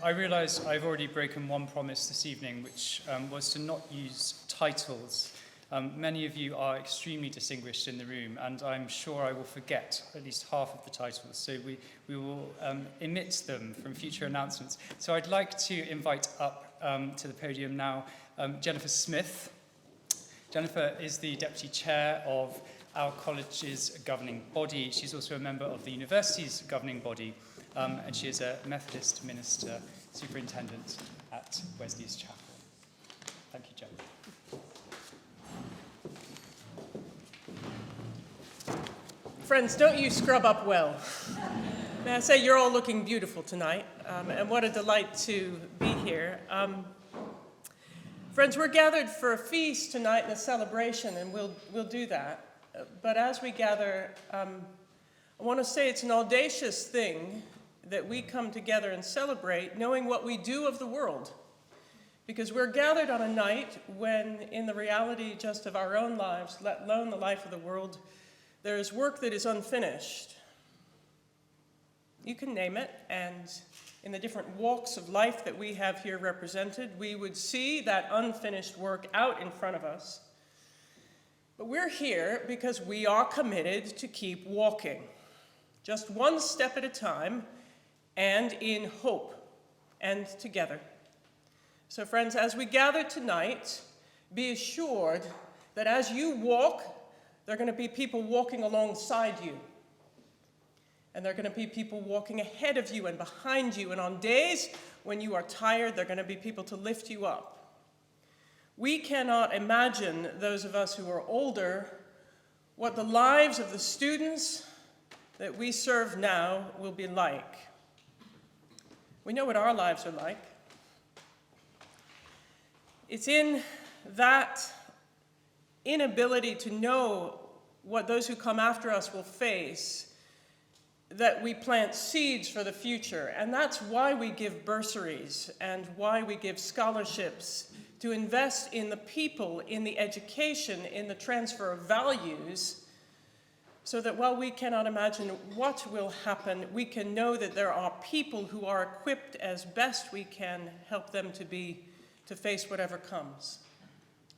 I realise I've already broken one promise this evening, which was to not use titles. Many of you are extremely distinguished in the room, and I'm sure I will forget at least half of the titles, so we will omit them from future announcements. So I'd like to invite up to the podium now Jennifer Smith. Jennifer is the Deputy Chair of our college's governing body. She's also a member of the university's governing body, and she is a Methodist minister superintendent at Wesley's Chapel. Thank you, Jennifer. Friends, don't you scrub up well? May I say you're all looking beautiful tonight, and what a delight to be here. Friends, we're gathered for a feast tonight and a celebration, and we'll do that. But as we gather, I want to say it's an audacious thing that we come together and celebrate, knowing what we do of the world. Because we're gathered on a night when, in the reality just of our own lives, let alone the life of the world, there is work that is unfinished. You can name it, and in the different walks of life that we have here represented, we would see that unfinished work out in front of us. But we're here because we are committed to keep walking, just one step at a time, and in hope, and together. So friends, as we gather tonight, be assured that as you walk, there are going to be people walking alongside you. And there are going to be people walking ahead of you and behind you. And on days when you are tired, there are going to be people to lift you up. We cannot imagine, those of us who are older, what the lives of the students that we serve now will be like. We know what our lives are like. It's in that inability to know what those who come after us will face that we plant seeds for the future. And that's why we give bursaries and why we give scholarships, to invest in the people, in the education, in the transfer of values, so that while we cannot imagine what will happen, we can know that there are people who are equipped as best we can help them to be, to face whatever comes.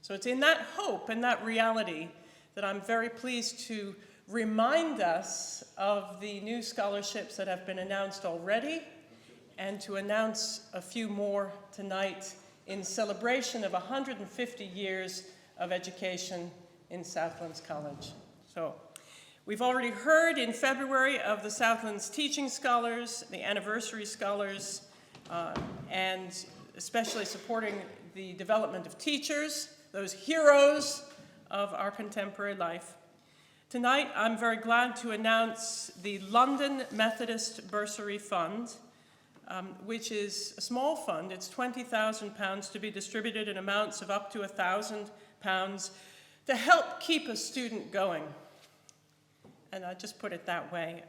So it's in that hope and that reality that I'm very pleased to remind us of the new scholarships that have been announced already, and to announce a few more tonight in celebration of 150 years of education in Southlands College. So we've already heard in February of the Southlands Teaching Scholars, the Anniversary Scholars, and especially supporting the development of teachers, those heroes of our contemporary life. Tonight, I'm very glad to announce the London Methodist Bursary Fund, which is a small fund. It's £20,000 to be distributed in amounts of up to £1,000 to help keep a student going. And I just put it that way.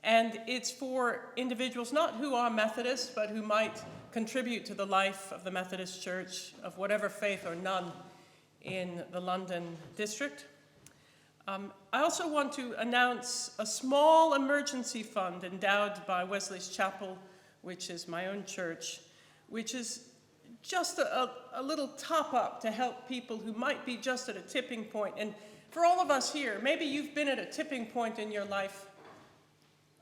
And it's for individuals not who are Methodists, but who might contribute to the life of the Methodist Church, of whatever faith or none, in the London district. I also want to announce a small emergency fund endowed by Wesley's Chapel, which is my own church, which is just a little top-up to help people who might be just at a tipping point. And for all of us here, maybe you've been at a tipping point in your life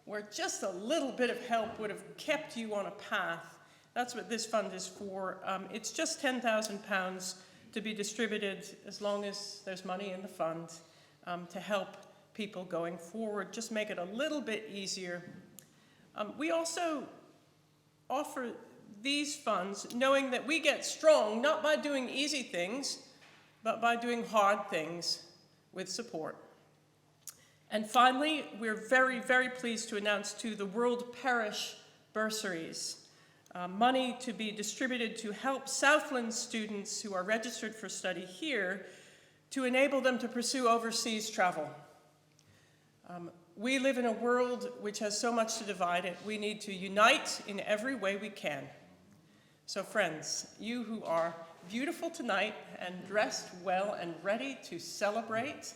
where just a little bit of help would have kept you on a path. That's what this fund is for. It's just £10,000 to be distributed as long as there's money in the fund to help people going forward, just make it a little bit easier. We also offer these funds knowing that we get strong not by doing easy things, but by doing hard things with support. And finally, we're very, very pleased to announce too the World Parish Bursaries, money to be distributed to help Southlands students who are registered for study here to enable them to pursue overseas travel. We live in a world which has so much to divide it. We need to unite in every way we can. So friends, you who are beautiful tonight and dressed well and ready to celebrate,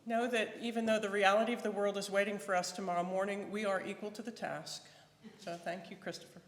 know that even though the reality of the world is waiting for us tomorrow morning, we are equal to the task. So thank you, Christopher.